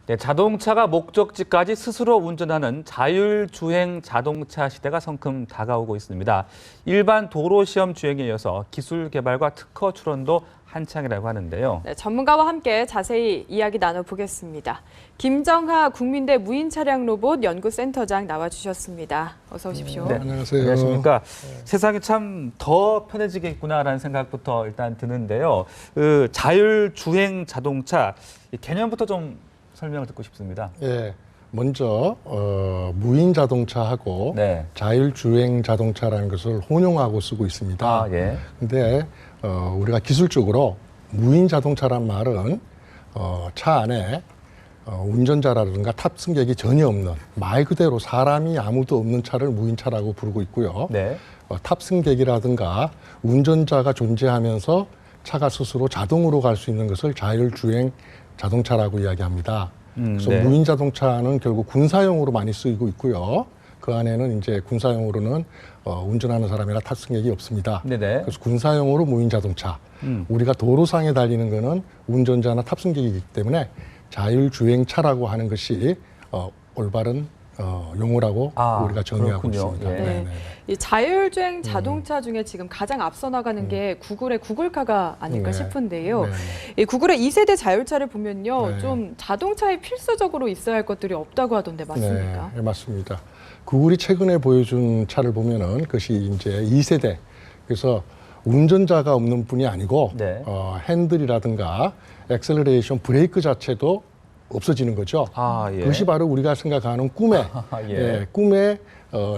네, 자동차가 목적지까지 스스로 운전하는 자율주행 자동차 시대가 성큼 다가오고 있습니다. 일반 도로 시험 주행에 이어서 기술 개발과 특허 출원도 한창이라고 하는데요. 네, 전문가와 함께 자세히 이야기 나눠보겠습니다. 김정하 국민대 무인차량 로봇 연구센터장 나와주셨습니다. 어서 오십시오. 네, 안녕하세요. 안녕하십니까. 세상이 참 더 편해지겠구나라는 생각부터 일단 드는데요. 자율주행 자동차 개념부터 좀 설명을 듣고 싶습니다. 예, 먼저 무인 자동차하고 네. 자율주행 자동차라는 것을 혼용하고 쓰고 있습니다. 아, 예. 근데 우리가 기술적으로 무인 자동차란 말은 차 안에 운전자라든가 탑승객이 전혀 없는 말 그대로 사람이 아무도 없는 차를 무인차라고 부르고 있고요. 네. 탑승객이라든가 운전자가 존재하면서 차가 스스로 자동으로 갈 수 있는 것을 자율주행 자동차라고 이야기합니다. 그래서 네. 무인 자동차는 결국 군사용으로 많이 쓰이고 있고요. 그 안에는 이제 군사용으로는 운전하는 사람이나 탑승객이 없습니다. 네네. 그래서 군사용으로 무인 자동차. 우리가 도로상에 달리는 거는 운전자나 탑승객이기 때문에 자율주행차라고 하는 것이 올바른 용어라고 우리가 정의하고 그렇군요. 있습니다. 예. 네. 이 자율주행 자동차 중에 지금 가장 앞서 나가는 게 구글의 구글카가 아닐까 네. 싶은데요. 네. 이 구글의 2세대 자율차를 보면요, 네. 좀 자동차에 필수적으로 있어야 할 것들이 없다고 하던데 맞습니까? 네, 맞습니다. 구글이 최근에 보여준 차를 보면은 그것이 이제 2세대. 그래서 운전자가 없는 뿐이 아니고 네. 핸들이라든가 엑셀러레이션 브레이크 자체도 없어지는 거죠. 아, 예. 그것이 바로 우리가 생각하는 꿈의 예. 꿈의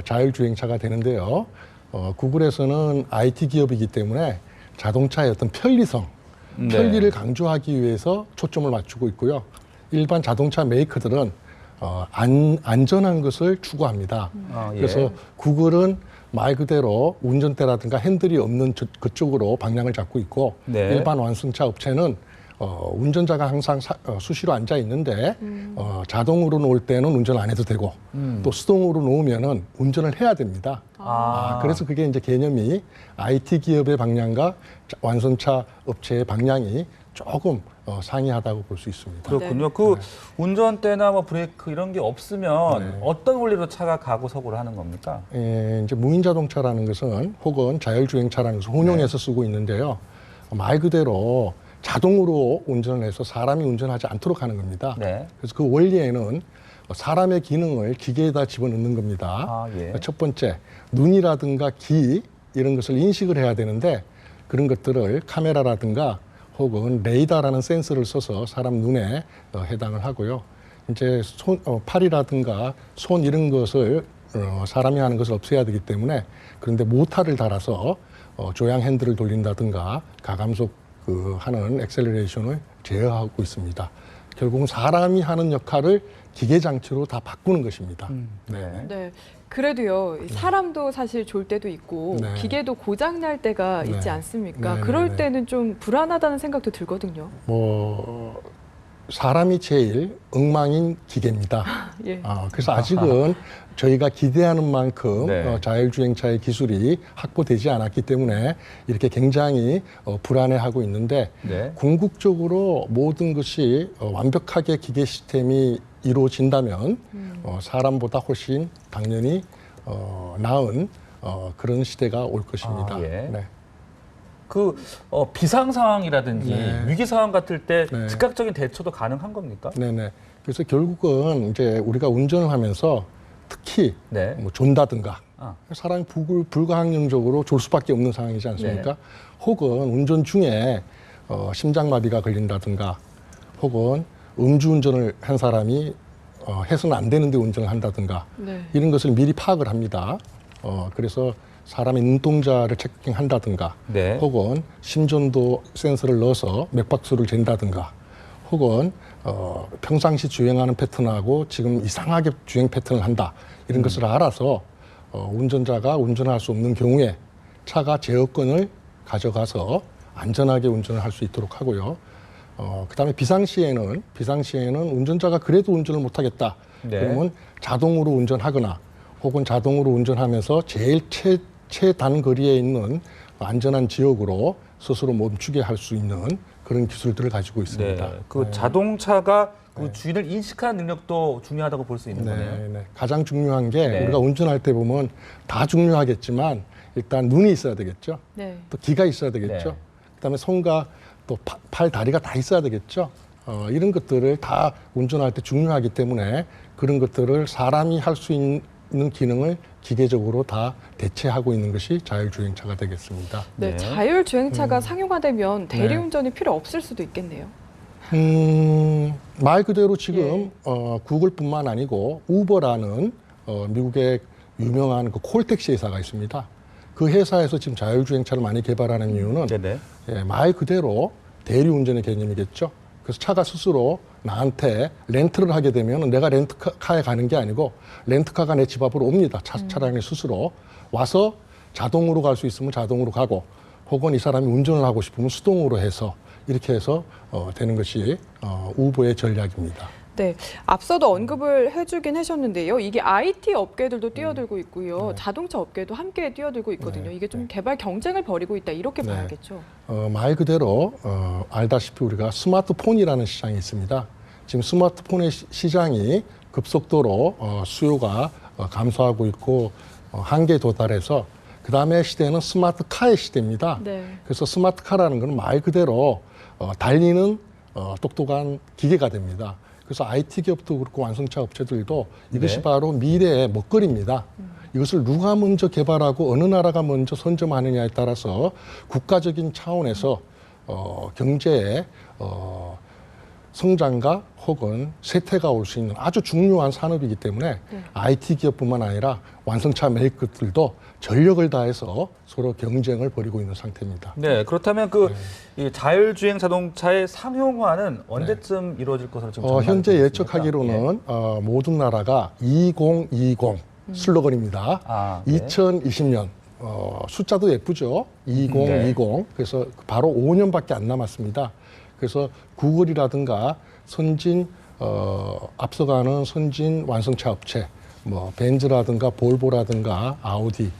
자율주행차가 되는데요. 구글에서는 IT 기업이기 때문에 자동차의 어떤 편리성, 네. 편리를 강조하기 위해서 초점을 맞추고 있고요. 일반 자동차 메이커들은 안전한 것을 추구합니다. 아, 예. 그래서 구글은 말 그대로 운전대라든가 핸들이 없는 그쪽으로 방향을 잡고 있고 네. 일반 완성차 업체는 운전자가 항상 수시로 앉아 있는데 자동으로 놓을 때는 운전 안 해도 되고 또 수동으로 놓으면은 운전을 해야 됩니다. 그래서 그게 이제 개념이 IT 기업의 방향과 완성차 업체의 방향이 조금 상이하다고 볼 수 있습니다. 그렇군요. 그 운전대나 뭐 브레이크 이런 게 없으면 네. 어떤 원리로 차가 가고 서고를 하는 겁니까? 이제 무인 자동차라는 것은 혹은 자율주행차라는 것을 혼용해서 쓰고 있는데요. 말 그대로 자동으로 운전을 해서 사람이 운전하지 않도록 하는 겁니다. 네. 그래서 그 원리에는 사람의 기능을 기계에다 집어넣는 겁니다. 아, 예. 첫 번째, 눈이라든가 귀 이런 것을 인식을 해야 되는데 그런 것들을 카메라라든가 혹은 레이더라는 센서를 써서 사람 눈에 해당을 하고요. 이제 팔이라든가 손 이런 것을 사람이 하는 것을 없애야 되기 때문에 그런데 모터를 달아서 조향 핸들을 돌린다든가 가감속 하는 엑셀러레이션을 제어하고 있습니다. 결국은 사람이 하는 역할을 기계 장치로 다 바꾸는 것입니다. 네. 네. 그래도요, 사람도 사실 졸 때도 있고 네. 기계도 고장 날 때가 네. 있지 않습니까? 네, 그럴 네. 때는 좀 불안하다는 생각도 들거든요. 사람이 제일 엉망인 기계입니다. 예. 그래서 아직은 저희가 기대하는 만큼 네. 자율주행차의 기술이 확보되지 않았기 때문에 이렇게 굉장히 불안해하고 있는데 네. 궁극적으로 모든 것이 완벽하게 기계 시스템이 이루어진다면 사람보다 훨씬 당연히 나은 그런 시대가 올 것입니다. 아, 예. 네. 비상 상황이라든지 네. 위기 상황 같을 때 네. 즉각적인 대처도 가능한 겁니까? 네네. 그래서 결국은 이제 우리가 운전을 하면서 특히 네. 뭐 존다든가 아. 사람이 불가항력적으로 졸 수밖에 없는 상황이지 않습니까? 네. 혹은 운전 중에 심장마비가 걸린다든가 혹은 음주운전을 한 사람이 해서는 안 되는데 운전을 한다든가 네. 이런 것을 미리 파악을 합니다. 그래서 사람의 눈동자를 체킹한다든가 네. 혹은 심전도 센서를 넣어서 맥박수를 잰다든가 혹은 평상시 주행하는 패턴하고 지금 이상하게 주행 패턴을 한다 이런 것을 알아서 운전자가 운전할 수 없는 경우에 차가 제어권을 가져가서 안전하게 운전을 할 수 있도록 하고요. 그다음에 비상시에는 운전자가 그래도 운전을 못하겠다. 네. 그러면 자동으로 운전하거나 혹은 자동으로 운전하면서 제일 최단거리에 있는 안전한 지역으로 스스로 멈추게 할 수 있는 그런 기술들을 가지고 있습니다. 네. 자동차가 그리고 주인을 인식하는 능력도 중요하다고 볼 수 있는 거네요. 네. 가장 중요한 게 네. 우리가 운전할 때 보면 다 중요하겠지만 일단 눈이 있어야 되겠죠. 네. 또 귀가 있어야 되겠죠. 네. 그다음에 손과 또 팔, 다리가 다 있어야 되겠죠. 이런 것들을 다 운전할 때 중요하기 때문에 그런 것들을 사람이 할 수 있는 기능을 기계적으로 다 대체하고 있는 것이 자율주행차가 되겠습니다. 네, 네. 자율주행차가 상용화되면 대리운전이 필요 없을 수도 있겠네요. 말 그대로 지금 구글뿐만 아니고 우버라는 미국의 유명한 그 콜택시 회사가 있습니다. 그 회사에서 지금 자율주행차를 많이 개발하는 이유는 네네. 말 그대로 대리운전의 개념이겠죠. 그래서 차가 스스로 나한테 렌트를 하게 되면 내가 렌트카에 가는 게 아니고 렌트카가 내 집 앞으로 옵니다. 차량이 스스로 와서 자동으로 갈 수 있으면 자동으로 가고 혹은 이 사람이 운전을 하고 싶으면 수동으로 해서 이렇게 해서 되는 것이 우버의 전략입니다. 네, 앞서도 언급을 해주긴 하셨는데요. 이게 IT 업계들도 뛰어들고 있고요. 자동차 업계도 함께 뛰어들고 있거든요. 이게 좀 개발 경쟁을 벌이고 있다 이렇게 봐야겠죠. 말 그대로 알다시피 우리가 스마트폰이라는 시장이 있습니다. 지금 스마트폰의 시장이 급속도로 수요가 감소하고 있고 한계에 도달해서 그 다음에 시대는 스마트카의 시대입니다. 네. 그래서 스마트카라는 것은 말 그대로 달리는 똑똑한 기계가 됩니다. 그래서 IT 기업도 그렇고 완성차 업체들도 이것이 네. 바로 미래의 먹거리입니다. 이것을 누가 먼저 개발하고 어느 나라가 먼저 선점하느냐에 따라서 국가적인 차원에서 경제의 성장과 혹은 쇠퇴가 올 수 있는 아주 중요한 산업이기 때문에 IT 기업뿐만 아니라 완성차 메이커들도 전력을 다해서 서로 경쟁을 벌이고 있는 상태입니다. 네, 그렇다면 이 자율주행 자동차의 상용화는 언제쯤 이루어질 것으로 지금 전망이 현재 되고 있습니까? 예측하기로는 모든 나라가 2020 슬로건입니다. 아, 네. 2020년 숫자도 예쁘죠. 2020 그래서 바로 5년밖에 안 남았습니다. 그래서 구글이라든가 앞서가는 선진 완성차 업체, 뭐 벤츠라든가 볼보라든가 아우디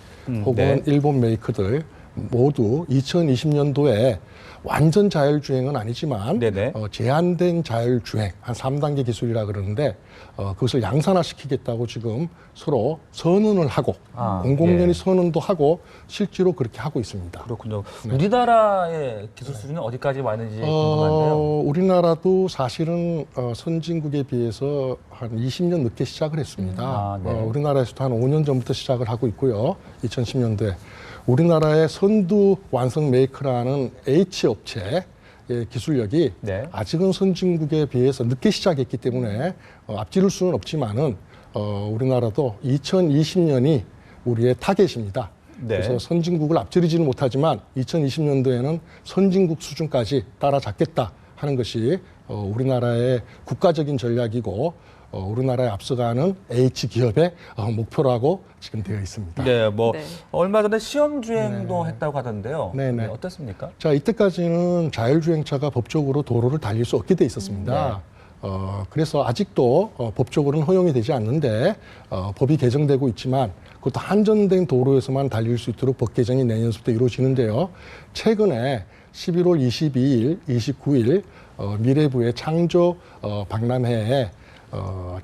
혹은 네. 일본 메이커들 모두 2020년도에 완전 자율주행은 아니지만 네네. 제한된 자율주행 한 3단계 기술이라 그러는데 그것을 양산화시키겠다고 지금 서로 선언을 하고 공공연히 선언도 하고 실제로 그렇게 하고 있습니다. 그렇군요. 우리나라의 기술 수준은 어디까지 와 있는지 궁금한데요. 우리나라도 사실은 선진국에 비해서 한 20년 늦게 시작을 했습니다. 네. 우리나라에서도 한 5년 전부터 시작을 하고 있고요. 2010년도에. 우리나라의 선두 완성 메이커라는 H 업체의 기술력이 네. 아직은 선진국에 비해서 늦게 시작했기 때문에 앞지를 수는 없지만은 우리나라도 2020년이 우리의 타겟입니다. 네. 그래서 선진국을 앞지르지는 못하지만 2020년도에는 선진국 수준까지 따라잡겠다 하는 것이 우리나라의 국가적인 전략이고 우리나라에 앞서가는 H 기업의 목표라고 지금 되어 있습니다. 네, 뭐 네. 얼마 전에 시험 주행도 했다고 하던데요. 네네. 네, 어떻습니까? 자, 이때까지는 자율주행차가 법적으로 도로를 달릴 수 없게 돼 있었습니다. 그래서 아직도 법적으로는 허용이 되지 않는데 법이 개정되고 있지만 그것도 한정된 도로에서만 달릴 수 있도록 법 개정이 내년부터 이루어지는데요. 최근에 11월 22일, 29일 미래부의 창조 박람회에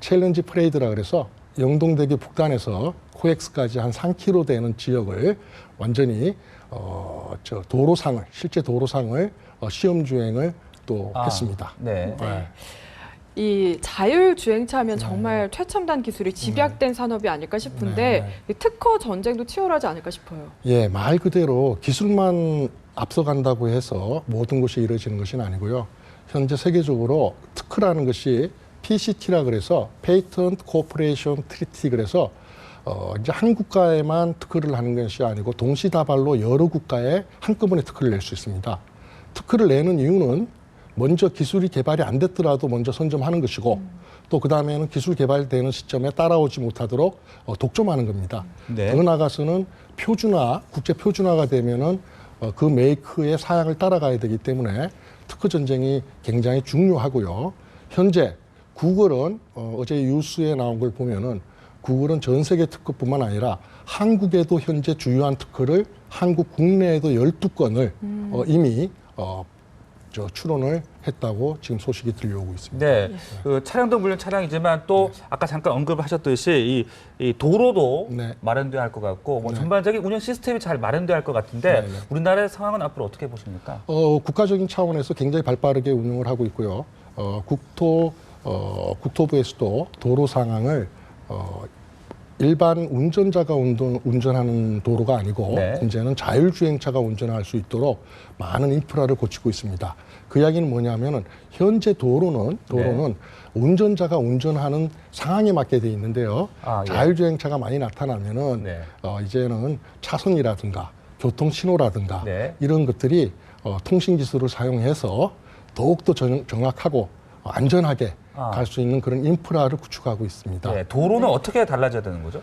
챌린지 프레이드라 그래서 영동대교 북단에서 코엑스까지 한 3km 되는 지역을 완전히 도로상을 실제 도로상을 시험 주행을 또 했습니다. 네. 이 자율주행차 하면 정말 최첨단 기술이 집약된 산업이 아닐까 싶은데 이 특허 전쟁도 치열하지 않을까 싶어요. 예, 말 그대로 기술만 앞서간다고 해서 모든 것이 이루어지는 것은 아니고요. 현재 세계적으로 특허라는 것이 PCT라 그래서 Patent Cooperation Treaty 그래서 이제 한 국가에만 특허를 하는 것이 아니고 동시다발로 여러 국가에 한꺼번에 특허를 낼 수 있습니다. 특허를 내는 이유는 먼저 기술이 개발이 안 됐더라도 먼저 선점하는 것이고 또 그 다음에는 기술 개발되는 시점에 따라오지 못하도록 독점하는 겁니다. 네. 더 나아가서는 국제 표준화가 되면은 그 메이크의 사양을 따라가야 되기 때문에 특허 전쟁이 굉장히 중요하고요. 현재 구글은 어제 뉴스에 나온 걸 보면은 구글은 전 세계 특허뿐만 아니라 한국에도 현재 주요한 특허를 한국 국내에도 12건을 이미 출원을 했다고 지금 소식이 들려오고 있습니다. 네, 그 차량도 물론 차량이지만 또 아까 잠깐 언급하셨듯이 이 도로도 네. 마련돼야 할 것 같고 뭐 네. 전반적인 운영 시스템이 잘 마련돼야 할 것 같은데 네, 네. 우리나라의 상황은 앞으로 어떻게 보십니까? 국가적인 차원에서 굉장히 발빠르게 운영을 하고 있고요. 국토부에서도 도로 상황을 일반 운전자가 운전하는 도로가 아니고 네. 이제는 자율주행차가 운전할 수 있도록 많은 인프라를 고치고 있습니다. 그 이야기는 뭐냐면은 현재 도로는 운전자가 운전하는 상황에 맞게 돼 있는데요. 아, 예. 자율주행차가 많이 나타나면은 네. 이제는 차선이라든가 교통 신호라든가 네. 이런 것들이 통신 기술을 사용해서 더욱더 정확하고 안전하게 아. 갈 수 있는 그런 인프라를 구축하고 있습니다. 네, 도로는 어떻게 달라져야 되는 거죠?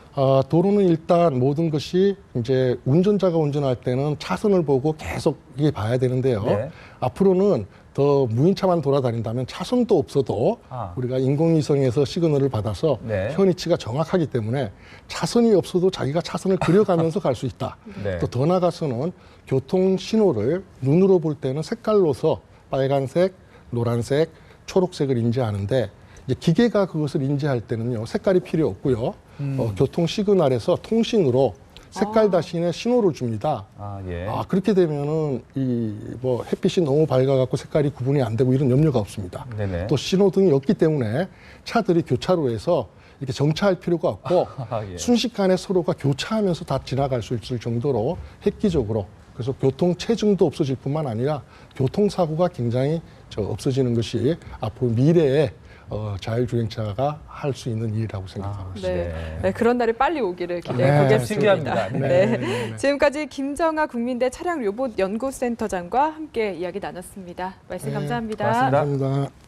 도로는 일단 모든 것이 이제 운전자가 운전할 때는 차선을 보고 계속 이게 봐야 되는데요. 네. 앞으로는 더 무인차만 돌아다닌다면 차선도 없어도 우리가 인공위성에서 시그널을 받아서 네. 현위치가 정확하기 때문에 차선이 없어도 자기가 차선을 그려가면서 갈 수 있다. 네. 또 더 나아가서는 교통 신호를 눈으로 볼 때는 색깔로서 빨간색, 노란색, 초록색을 인지하는데 이제 기계가 그것을 인지할 때는요 색깔이 필요 없고요 교통 시그널에서 통신으로 색깔 대신에 신호를 줍니다. 예. 그렇게 되면은 이 뭐 햇빛이 너무 밝아갖고 색깔이 구분이 안 되고 이런 염려가 없습니다. 네네. 또 신호등이 없기 때문에 차들이 교차로에서 이렇게 정차할 필요가 없고 예. 순식간에 서로가 교차하면서 다 지나갈 수 있을 정도로 획기적으로 그래서 교통 체증도 없어질 뿐만 아니라 교통사고가 굉장히 없어지는 것이 앞으로 미래에 자율주행차가 할 수 있는 일이라고 생각하고 있습니다. 네. 네, 그런 날이 빨리 오기를 기대해 네, 보겠습니다. 신기합니다. 네. 지금까지 김정아 국민대 차량 로봇 연구센터장과 함께 이야기 나눴습니다. 말씀 감사합니다. 고맙습니다. 감사합니다.